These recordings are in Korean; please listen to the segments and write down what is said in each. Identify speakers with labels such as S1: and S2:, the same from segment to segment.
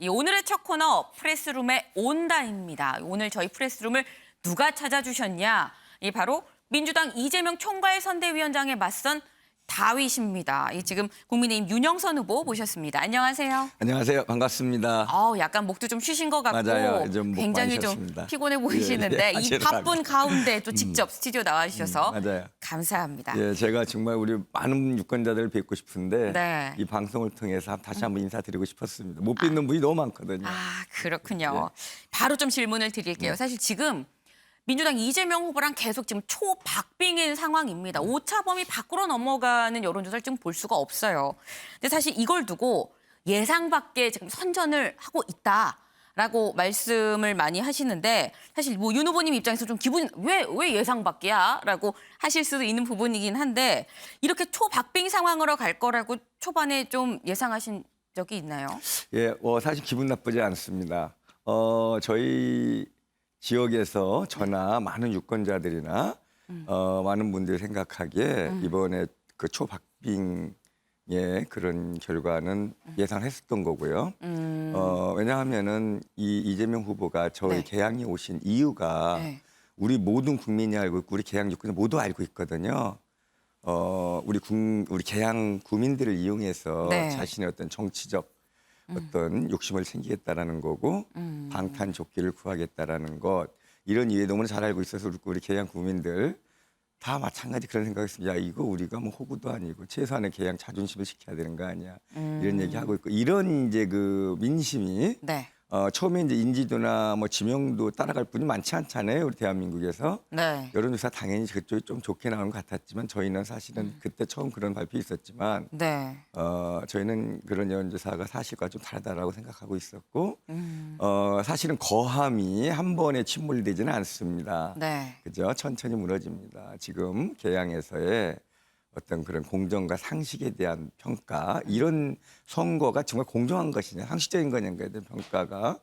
S1: 오늘의 첫 코너 프레스룸에 온다입니다. 오늘 저희 프레스룸을 누가 찾아주셨냐? 바로 민주당 이재명 총괄선대위원장에 맞선 다윗입니다. 지금 국민의힘 윤영선 후보 모셨습니다. 안녕하세요.
S2: 안녕하세요. 반갑습니다.
S1: 약간 목도 좀 쉬신 것 같고
S2: 맞아요. 목
S1: 굉장히
S2: 많이
S1: 좀
S2: 쉬었습니다.
S1: 피곤해 보이시는데
S2: 예,
S1: 이 바쁜 가운데 또 직접 스튜디오 나와주셔서
S2: 맞아요.
S1: 감사합니다.
S2: 예, 제가 정말 우리 많은 유권자들을 뵙고 싶은데
S1: 네.
S2: 이 방송을 통해서 다시 한번 인사드리고 싶었습니다. 못 뵙는 분이 너무 많거든요.
S1: 그렇군요. 바로 좀 질문을 드릴게요. 사실 지금 민주당 이재명 후보랑 계속 지금 초박빙인 상황입니다. 오차범위 밖으로 넘어가는 여론조사를 지금 볼 수가 없어요. 근데 사실 이걸 두고 예상 밖에 지금 선전을 하고 있다라고 말씀을 많이 하시는데 사실 뭐 윤 후보님 입장에서 좀 기분 왜 예상 밖이야? 라고 하실 수도 있는 부분이긴 한데 이렇게 초박빙 상황으로 갈 거라고 초반에 좀 예상하신 적이 있나요?
S2: 예, 사실 기분 나쁘지 않습니다. 저희 지역에서 저나 많은 유권자들이나 많은 분들이 생각하기에 이번에 그 초박빙의 그런 결과는 예상했었던 거고요. 왜냐하면은 이 이재명 후보가 저희
S1: 네.
S2: 개항에 오신 이유가
S1: 네.
S2: 우리 모든 국민이 알고 있고 우리 개항 유권자 모두 알고 있거든요. 우리 개항 구민들을 이용해서
S1: 네.
S2: 자신의 어떤 정치적 어떤 욕심을 챙기겠다라는 거고 방탄조끼를 구하겠다라는 것 이런 이해 너무나 잘 알고 있어서 우리 개항 구민들 다 마찬가지 그런 생각했습니다. 야, 이거 우리가 뭐 호구도 아니고 최소한의 개항 자존심을 지켜야 되는 거 아니야? 이런 얘기하고 있고 이런 이제 그 민심이
S1: 네.
S2: 처음에 이제 인지도나 뭐 지명도 따라갈 분이 많지 않잖아요. 우리 대한민국에서.
S1: 네.
S2: 여론조사 당연히 그쪽이 좀 좋게 나오는 것 같았지만 저희는 사실은 그때 처음 그런 발표 있었지만
S1: 네.
S2: 저희는 그런 여론조사가 사실과 좀 다르다라고 생각하고 있었고 사실은 거함이 한 번에 침몰되지는 않습니다.
S1: 네.
S2: 그죠? 천천히 무너집니다. 지금 개항에서의 어떤 그런 공정과 상식에 대한 평가 이런 선거가 정말 공정한 것이냐 상식적인 거냐에 대한 평가가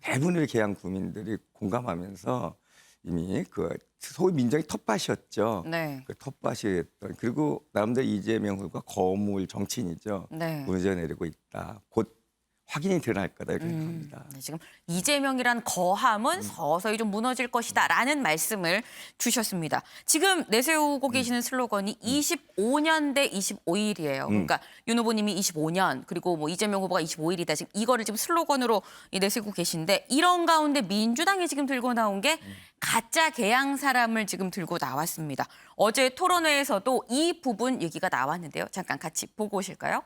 S2: 대부분의 개항 구민들이 공감하면서 이미 그 소위 민정이 텃밭이었죠.
S1: 네.
S2: 그 텃밭이었던 그리고 나름대로 이재명 후보가 거물 정치인이죠.
S1: 네.
S2: 무너져내리고 있다. 곧 확인이 드러날 거다 이렇게 생각합니다.
S1: 네, 지금 이재명이란 거함은 서서히 좀 무너질 것이다라는 말씀을 주셨습니다. 지금 내세우고 계시는 슬로건이 25년 대 25일이에요. 그러니까 윤 후보님이 25년 그리고 뭐 이재명 후보가 25일이다. 지금 이거를 지금 슬로건으로 내세우고 계신데 이런 가운데 민주당이 지금 들고 나온 게 가짜 개항 사람을 지금 들고 나왔습니다. 어제 토론회에서도 이 부분 얘기가 나왔는데요. 잠깐 같이 보고 오실까요?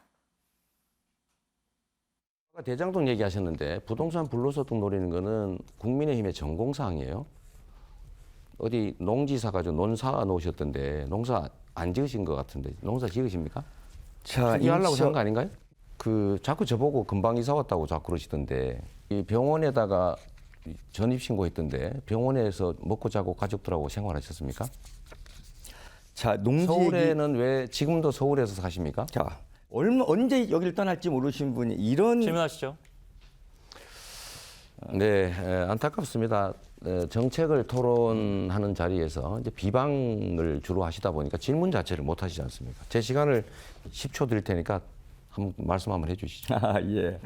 S3: 대장동 얘기하셨는데 부동산 불로소득 노리는 거는 국민의힘의 전공사항이에요. 어디 농지사 가지고 논사 놓으셨던데 농사 안 지으신 것 같은데 농사 지으십니까?
S2: 자,
S3: 투기하려고 한 거 아닌가요? 그 자꾸 저보고 금방 이사 왔다고 자꾸 그러시던데 이 병원에다가 전입신고했던데 병원에서 먹고 자고 가족들하고 생활하셨습니까?
S2: 자, 농지
S3: 서울에는 왜 지금도 서울에서 사십니까?
S2: 자, 언제 여기를 떠날지 모르신 분이 이런
S4: 질문하시죠.
S3: 네, 안타깝습니다. 정책을 토론하는 자리에서 이제 비방을 주로 하시다 보니까 질문 자체를 못 하시지 않습니까? 제 시간을 10초 드릴 테니까 말씀 한번 해주시죠.
S2: 예.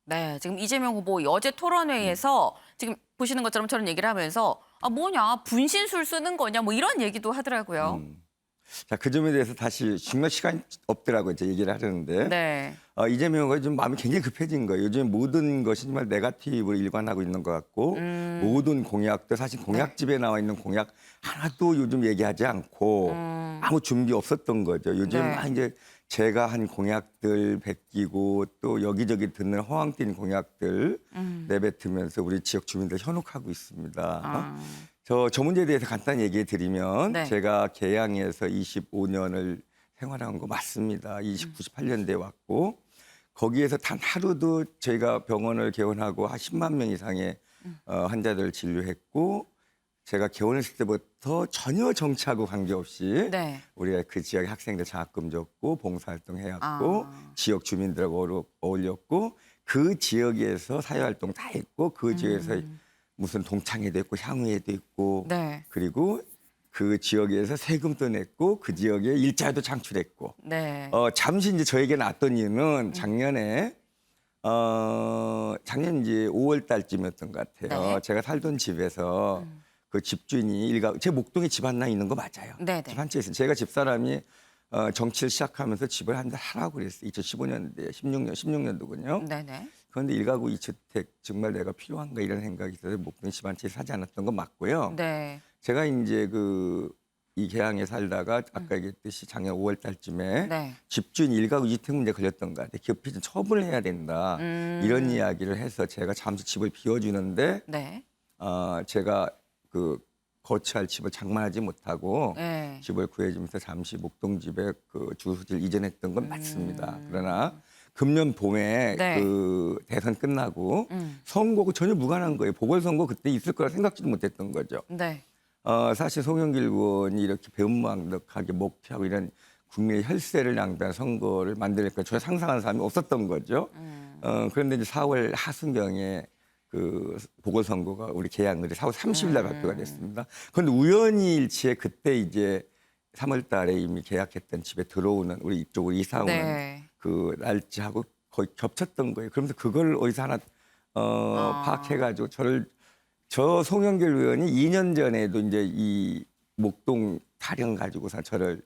S1: 네, 지금 이재명 후보 어제 토론회에서 지금 보시는 것처럼 저런 얘기를 하면서 뭐냐 분신술 쓰는 거냐 뭐 이런 얘기도 하더라고요.
S2: 자, 그 점에 대해서 다시 정말 시간이 없더라고요. 이제 얘기를 하려는데.
S1: 네.
S2: 이재명 후보가 좀 마음이 굉장히 급해진 거예요. 요즘 모든 것이 정말 네거티브로 일관하고 있는 것 같고 모든 공약도 사실 공약집에 나와 있는 공약 하나도 요즘 얘기하지 않고 아무 준비 없었던 거죠. 요즘
S1: 네.
S2: 막 이제 제가 한 공약들 베끼고 또 여기저기 듣는 허황 뛴 공약들 내뱉으면서 우리 지역 주민들 현혹하고 있습니다. 저 문제에 대해서 간단히 얘기해 드리면
S1: 네.
S2: 제가 개항에서 25년을 생활한 거 맞습니다. 98년대 왔고 거기에서 단 하루도 저희가 병원을 개원하고 한 10만 명 이상의 환자들을 진료했고 제가 개원했을 때부터 전혀 정치하고 관계없이
S1: 네.
S2: 우리가 그 지역의 학생들 장학금 줬고 봉사활동 해왔고 지역 주민들하고 어울렸고 그 지역에서 사회활동 다 했고 그 지역에서 무슨 동창회도 있고 향후회도 있고
S1: 네.
S2: 그리고 그 지역에서 세금도 냈고 그 지역에 일자리도 창출했고
S1: 네.
S2: 잠시 이제 저에게 나왔던 이유는 작년 이제 5월 달쯤이었던 것 같아요.
S1: 네.
S2: 제가 살던 집에서 그 집주인이 제 목동에 집 하나 있는 거 맞아요.
S1: 네네.
S2: 집 한 채 있어요. 제가 집사람이 정치를 시작하면서 집을 한 대 하라고 그랬어요. 2015년도에 16년도군요.
S1: 네네.
S2: 그런데 1가구 2주택 정말 내가 필요한가 이런 생각이 있어서 목동에 집 한 채 사지 않았던 건 맞고요.
S1: 네.
S2: 제가 이제 이 계양에 살다가 아까 얘기했듯이 작년 5월 달쯤에
S1: 네.
S2: 집주인 1가구 2주택 문제 걸렸던 것 같아요. 기업이 좀 처분을 해야 된다. 이런 이야기를 해서 제가 잠시 집을 비워주는데
S1: 네.
S2: 제가 거처할 집을 장만하지 못하고
S1: 네.
S2: 집을 구해주면서 잠시 목동 집에 주소지를 이전했던 건 맞습니다. 그러나 금년 봄에
S1: 네.
S2: 대선 끝나고 선거고 전혀 무관한 거예요. 보궐선거 그때 있을 거라 생각지도 못했던 거죠.
S1: 네.
S2: 사실 송영길 의원이 이렇게 배은망덕하게 목표하고 이런 국민의 혈세를 낭비한 선거를 만들니까 전혀 상상하는 사람이 없었던 거죠. 그런데 이제 4월 하순경에 보궐선거가 우리 계양을이 4월 30일 날 발표가 됐습니다. 그런데 우연히 일치에 그때 이제 3월 달에 이미 계약했던 집에 들어오는 우리 이쪽으로 이사 오는
S1: 네.
S2: 그 날짜하고 거의 겹쳤던 거예요. 그러면서 그걸 어디서 하나 파악해가지고 저 송영길 의원이 2년 전에도 이제 이 목동 타령 가지고서 저를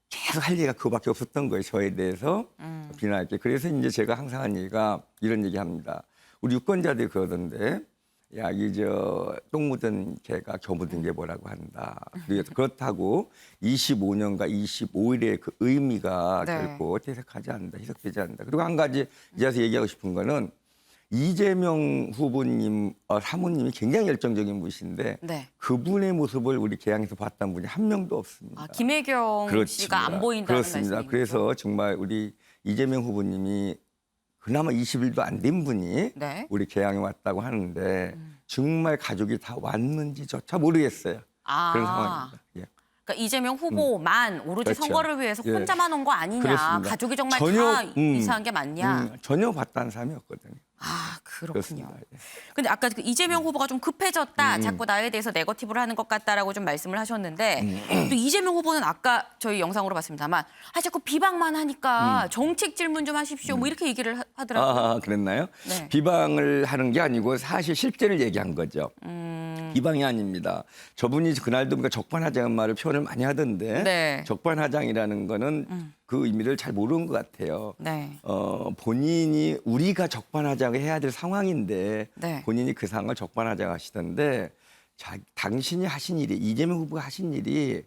S2: 계속 할 얘기가 그거밖에 없었던 거예요. 저에 대해서 비난할 게. 그래서 이제 제가 항상 한 얘기가 이런 얘기합니다. 우리 유권자들이 그러던데 야, 똥 묻은 개가 겨 묻은 게 뭐라고 한다. 그렇다고 25년과 25일의 그 의미가
S1: 네.
S2: 결코 퇴색하지 않는다. 희석되지 않는다. 그리고 한 가지 이제 와서 얘기하고 싶은 거는 이재명 후보님, 사모님이 굉장히 열정적인 분이신데
S1: 네.
S2: 그분의 모습을 우리 계양에서 봤던 분이 한 명도 없습니다.
S1: 김혜경 씨가 안 보인다는
S2: 그렇습니다.
S1: 말씀이죠.
S2: 그래서 정말 우리 이재명 후보님이 그나마 20일도 안 된 분이
S1: 네.
S2: 우리 계양에 왔다고 하는데 정말 가족이 다 왔는지조차 모르겠어요. 그런 상황입니다. 예.
S1: 그러니까 이재명 후보만 오로지
S2: 그렇죠.
S1: 선거를 위해서
S2: 예.
S1: 혼자만 온 거 아니냐.
S2: 그렇습니다.
S1: 가족이 정말
S2: 전혀,
S1: 다 이사한 게 맞냐.
S2: 전혀 봤다는 사람이 없거든요.
S1: 그렇군요.
S2: 그렇습니다. 예.
S1: 근데 아까 이재명 후보가 좀 급해졌다. 자꾸 나에 대해서 네거티브를 하는 것 같다라고 좀 말씀을 하셨는데 또 이재명 후보는 아까 저희 영상으로 봤습니다만 자꾸 비방만 하니까 정책 질문 좀 하십시오. 뭐 이렇게 얘기를 하더라고요.
S2: 그랬나요?
S1: 네.
S2: 비방을 하는 게 아니고 사실 실제를 얘기한 거죠. 비방이 아닙니다. 저분이 그날도 그러니까 적반하장한 말을 표현을 많이 하던데
S1: 네.
S2: 적반하장이라는 거는 그 의미를 잘 모르는 것 같아요.
S1: 네.
S2: 본인이 우리가 적반하장을 해야 될 상황인데
S1: 네.
S2: 본인이 그 상황을 적반하장 하시던데 당신이 하신 일이 이재명 후보가 하신 일이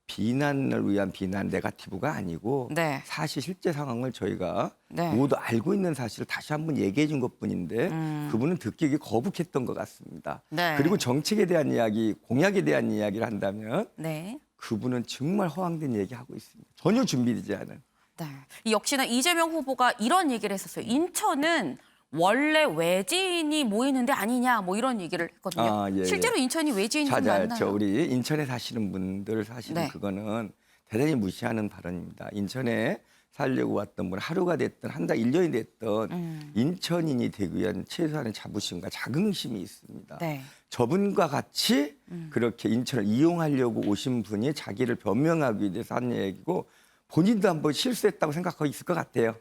S2: 비난을 위한 비난 네거티브가 아니고
S1: 네.
S2: 사실 실제 상황을 저희가
S1: 네.
S2: 모두 알고 있는 사실을 다시 한번 얘기해 준 것뿐인데 그분은 듣기 거북했던 것 같습니다.
S1: 네.
S2: 그리고 정책에 대한 이야기, 공약에 대한 이야기를 한다면
S1: 네.
S2: 그분은 정말 허황된 얘기하고 있습니다. 전혀 준비되지 않은.
S1: 네. 역시나 이재명 후보가 이런 얘기를 했었어요. 인천은 원래 외지인이 모이는 데 아니냐 뭐 이런 얘기를 했거든요.
S2: 예,
S1: 실제로 인천이 외지인이 좀 많나요?
S2: 우리 인천에 사시는 분들 사실은
S1: 네.
S2: 그거는 대단히 무시하는 발언입니다. 인천에 살려고 왔던 분 하루가 됐든 한 달, 1년이 됐든 인천인이 되기 위한 최소한의 자부심과 자긍심이 있습니다.
S1: 네.
S2: 저분과 같이 그렇게 인천을 이용하려고 오신 분이 자기를 변명하기 위해서 한 얘기고 본인도 한번 실수했다고 생각하고 있을 것 같아요.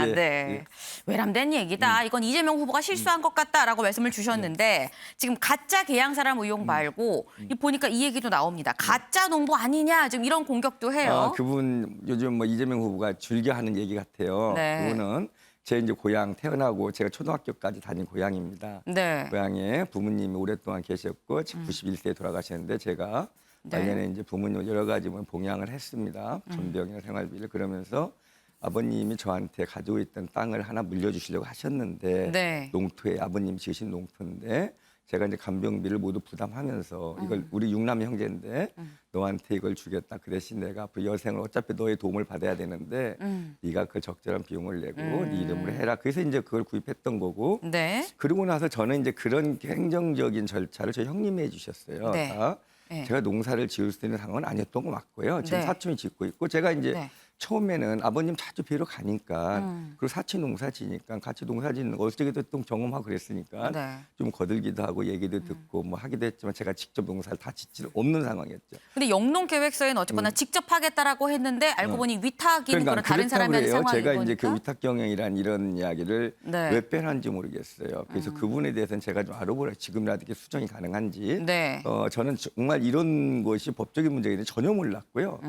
S2: 예,
S1: 네.
S2: 예.
S1: 외람된 얘기다. 이건 이재명 후보가 실수한 것 같다라고 말씀을 주셨는데 지금 가짜 계양 사람 의혹 말고 보니까 이 얘기도 나옵니다. 가짜 농부 아니냐 지금 이런 공격도 해요.
S2: 그분 요즘 뭐 이재명 후보가 즐겨 하는 얘기 같아요.
S1: 네.
S2: 그분은 제 이제 고향 태어나고 제가 초등학교까지 다닌 고향입니다.
S1: 네.
S2: 고향에 부모님이 오랫동안 계셨고 91세에 돌아가셨는데 제가
S1: 네.
S2: 말년에 이제 부모님 여러 가지 뭐 봉양을 했습니다. 전병이나 생활비를 그러면서 아버님이 저한테 가지고 있던 땅을 하나 물려주시려고 하셨는데
S1: 네.
S2: 농토에 아버님 지으신 농토인데 제가 이제 간병비를 모두 부담하면서 이걸 우리 육남 형제인데 너한테 이걸 주겠다. 그 대신 내가 앞으로 여생을 어차피 너의 도움을 받아야 되는데 네가 그 적절한 비용을 내고 네 이름으로 해라. 그래서 이제 그걸 구입했던 거고
S1: 네.
S2: 그러고 나서 저는 이제 그런 행정적인 절차를 저희 형님이 해주셨어요.
S1: 네.
S2: 다.
S1: 네.
S2: 제가 농사를 지을 수 있는 상황은 아니었던 거 맞고요. 지금
S1: 네.
S2: 사촌이 짓고 있고 제가 이제
S1: 네.
S2: 처음에는 아버님 자주 뵈러 가니까 그리고 사촌 농사 지니까 같이 농사 짓는 거 어떻게 또 경험하고 그랬으니까
S1: 네.
S2: 좀 거들기도 하고 얘기도 듣고 뭐 하기도 했지만 제가 직접 농사를 다 짓지 없는 상황이었죠.
S1: 근데 영농 계획서에는 어쨌거나 직접 하겠다라고 했는데 알고 보니 위탁인 그런 다른 사람이 하는
S2: 그래요.
S1: 상황인
S2: 제가
S1: 거니까.
S2: 이제 그 위탁 경영이란 이런 이야기를
S1: 네.
S2: 왜 빼놨는지 모르겠어요. 그래서 그분에 대해서는 제가 좀 알아보라. 지금이라도 이렇게 수정이 가능한지.
S1: 네.
S2: 저는 정말 이런 것이 법적인 문제인지 전혀 몰랐고요.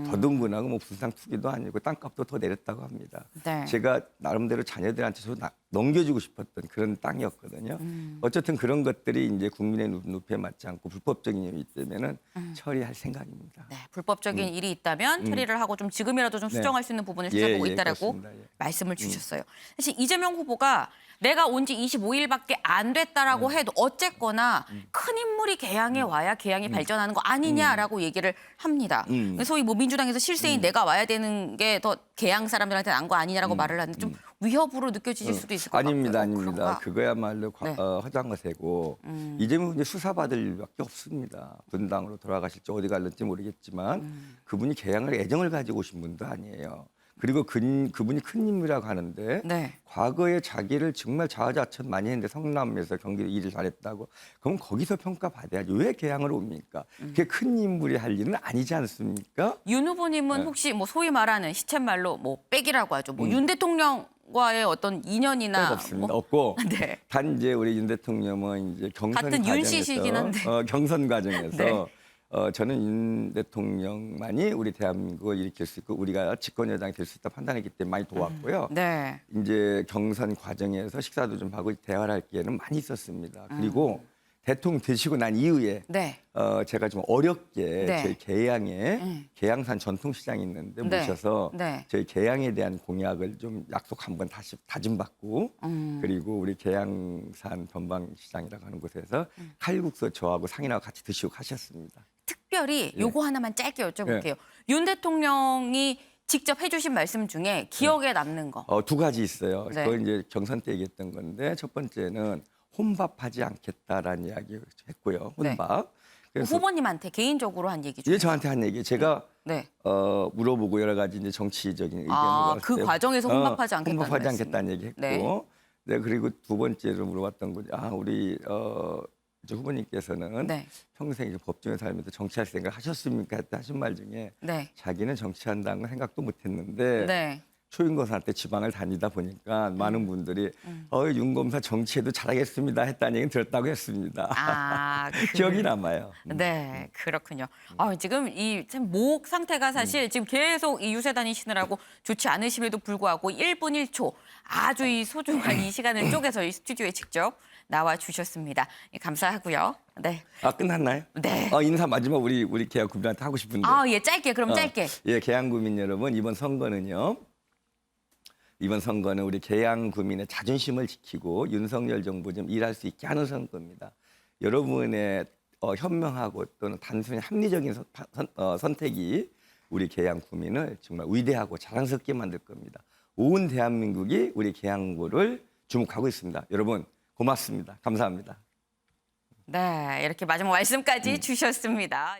S2: 더듬근하고 뭐 분상 투기도 아니고 땅값도 더 내렸다고 합니다.
S1: 네.
S2: 제가 나름대로 자녀들한테 넘겨주고 싶었던 그런 땅이었거든요. 어쨌든 그런 것들이 이제 국민의 눈높이에 맞지 않고 불법적인 일이기 때문에는 처리할 생각입니다.
S1: 네, 불법적인 일이 있다면 처리를 하고 좀 지금이라도 좀 수정할 수 있는 부분을 찾아보고 있다라고
S2: 그렇습니다. 예.
S1: 말씀을 주셨어요. 사실 이재명 후보가 내가 온 지 25일밖에 안 됐다라고 해도 어쨌거나 큰 인물이 개항에 와야 개항이 발전하는 거 아니냐라고 얘기를 합니다. 소위 뭐 민주당에서 실세인 내가 와야 되는 게 더 개항 사람들한테 난 거 아니냐라고 말을 하는데 좀 위협으로 느껴지실 수도 있을 것
S2: 아닙니다,
S1: 같고요.
S2: 아닙니다.
S1: 그런가?
S2: 그거야말로
S1: 네.
S2: 허장거세고 이재명 이제 수사받을 일밖에 없습니다. 분당으로 돌아가실지 어디 갈는지 모르겠지만 그분이 개항을 애정을 가지고 오신 분도 아니에요. 그리고 그분이 큰 인물이라고 하는데
S1: 네.
S2: 과거에 자기를 정말 자화자찬 많이 했는데 성남에서 경기도 일을 잘했다고 그럼 거기서 평가받아야지 왜 개항을 옵니까? 그게 큰 인물이 할 일은 아니지 않습니까?
S1: 윤 후보님은
S2: 네.
S1: 혹시 뭐 소위 말하는 시쳇말로 뭐 백이라고 하죠. 뭐 윤 대통령과의 어떤 인연이나
S2: 꼭 없습니다.
S1: 뭐
S2: 없고
S1: 네.
S2: 단 이제 우리 윤 대통령은 이제 경선
S1: 같은 윤 씨시긴
S2: 과정에서
S1: 한데.
S2: 경선 과정에서
S1: 네.
S2: 저는 윤 대통령만이 우리 대한민국을 일으킬 수 있고 우리가 집권 여당이 될 수 있다 판단했기 때문에 많이 도왔고요.
S1: 네.
S2: 이제 경선 과정에서 식사도 좀 하고 대화를 할 기회는 많이 있었습니다. 그리고 대통령 되시고 난 이후에
S1: 네.
S2: 제가 좀 어렵게
S1: 네.
S2: 저희 계양에 계양산 전통시장이 있는데
S1: 네.
S2: 모셔서
S1: 네.
S2: 저희 계양에 대한 공약을 좀 약속 한번 다시 다짐받고 그리고 우리 계양산 변방시장이라고 하는 곳에서 칼국수 저하고 상인하고 같이 드시고 가셨습니다.
S1: 특별히
S2: 예.
S1: 요거 하나만 짧게 여쭤볼게요. 윤 대통령이 직접 해주신 말씀 중에 기억에 남는 거.
S2: 두 가지 있어요.
S1: 네.
S2: 그거 이제 경선 때 얘기했던 건데 첫 번째는 혼밥하지 않겠다라는 이야기 했고요. 혼밥. 그래서
S1: 후보님한테 개인적으로 한 얘기 중에.
S2: 이게 저한테 한 얘기. 제가
S1: 네.
S2: 물어보고 여러 가지 이제 정치적인 의견을
S1: 아,
S2: 봤을
S1: 그
S2: 때
S1: 과정에서 혼밥하지 않겠다는
S2: 혼밥하지
S1: 말씀.
S2: 않겠다는 얘기 했고
S1: 네.
S2: 네, 그리고 두 번째로 물어봤던 거죠. 우리 이제 후보님께서는
S1: 네.
S2: 평생 이제 법정에 살면서 정치할 생각 하셨습니까? 했다 하신 말 중에
S1: 네.
S2: 자기는 정치한다는 건 생각도 못했는데
S1: 네.
S2: 초임검사한테 지방을 다니다 보니까 많은 분들이 윤 검사 정치해도 잘하겠습니다 했다는 얘기는 들었다고 했습니다.
S1: 아,
S2: 기억이 남아요.
S1: 네, 그렇군요. 지금 이 목 상태가 사실 지금 계속 이 유세 다니시느라고 좋지 않으심에도 불구하고 1분 1초 아주 이 소중한 이 시간을 쪼개서 이 스튜디오에 직접 나와 주셨습니다. 감사하고요. 네.
S2: 끝났나요?
S1: 네.
S2: 인사 마지막 우리 계양 구민한테 하고 싶은데.
S1: 예, 짧게 그럼 짧게.
S2: 계양 구민 여러분 이번 선거는 우리 계양 구민의 자존심을 지키고 윤석열 정부 좀 일할 수 있게 하는 선거입니다. 여러분의 현명하고 또는 단순히 합리적인 선택이 우리 계양 구민을 정말 위대하고 자랑스럽게 만들 겁니다. 온 대한민국이 우리 계양구를 주목하고 있습니다. 여러분 고맙습니다. 감사합니다.
S1: 네, 이렇게 마지막 말씀까지 주셨습니다.